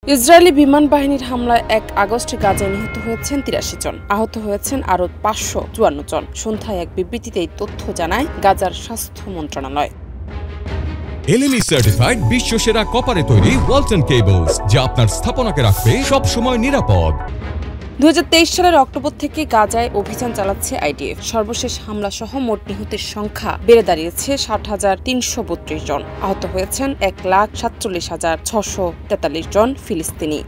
Israeli বিমান বাহিনীর হামলায় ১ আগস্টে গাজায় নিহত হয়েছেন ৮৩ জন, আহত হয়েছেন আরও ৫৫৪ জন। সন্ধ্যায় এক বিবৃতিতে এই তথ্য জানায় গাজার স্বাস্থ্য মন্ত্রণালয়। LME সার্টিফাইড বিশ্বসেরা কপারে তৈরি ওয়ালটন কেবলস, যা আপনার স্থাপনাকে রাখবে সব সময় নিরাপদ। ২০২৩ সালের অক্টোবর থেকে গাজায় অভিযান চালাচ্ছে IDF। সর্বশেষ হামলা সহ মোট নিহতের সংখ্যা বেড়ে দাঁড়িয়েছে ৬০,৩৩২ জন। আহত হয়েছেন ১,৪৭,৬৪৩ জন ফিলিস্তিনি।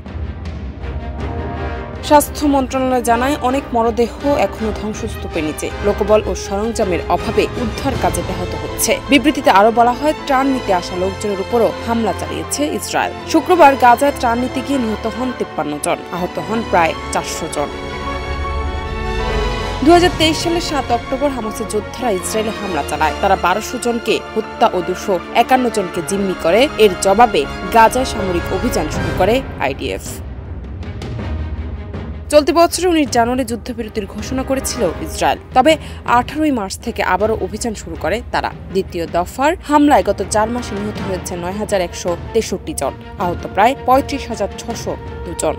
স্বাস্থ্য মন্ত্রণালয় জানায়, অনেক মরদেহ এখনো ধ্বংসস্তূপের নিচে। লোকবল ও সরঞ্জামের অভাবে উদ্ধার কাজে ব্যাহত হচ্ছে। বিবৃতিতে আরও বলা হয়, ত্রাণ নিতে আসা লোকজনের উপরও হামলা চালিয়েছে ইসরায়েল। শুক্রবার গাজায় ত্রাণ নিতে গিয়ে নিহত হন ৫৩ জন, আহত হন প্রায় ৪০০ জন। ২০২৩ সালের ৭ অক্টোবর হামাসের যোদ্ধারা ইসরায়েলে হামলা চালায়। তারা ১২০০ জনকে হত্যা ও ২৫১ জনকে জিম্মি করে। এর জবাবে গাজায় সামরিক অভিযান শুরু করে IDF। চলতি বছরের ১৯ জানুয়ারি যুদ্ধবিরতির ঘোষণা করেছিল ইসরায়েল। তবে ১৮ মার্চ থেকে আবারও অভিযান শুরু করে তারা। দ্বিতীয় দফার হামলায় গত ৪ মাসে নিহত হয়েছে ৯,১৬৩ জন, আহত প্রায় ৩৫,৬০২ জন।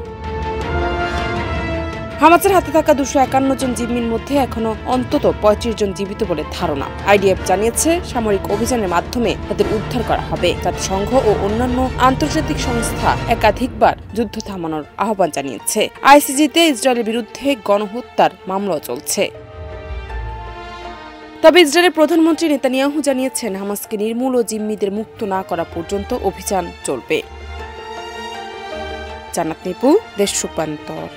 হামাসের হাতে থাকা ২৫১ জন জিম্মির মধ্যে এখনো অন্তত ৩৫ জন জীবিত বলে ধারণা। IDF জানিয়েছে, সামরিক অভিযানের মাধ্যমে তাদের উদ্ধার করা হবে। জাতিসংঘ ও অন্যান্য আন্তর্জাতিক সংস্থা একাধিকবার যুদ্ধ থামানোর আহ্বান জানিয়েছে। ICJ-তে ইসরায়েলের বিরুদ্ধে গণহত্যার মামলাও চলছে। তবে ইসরায়েলের প্রধানমন্ত্রী নেতানিয়াহু জানিয়েছেন, হামাসকে নির্মূল ও জিম্মিদের মুক্ত না করা পর্যন্ত অভিযান চলবে। জান্নাত নিপু, দেশ রূপান্তর।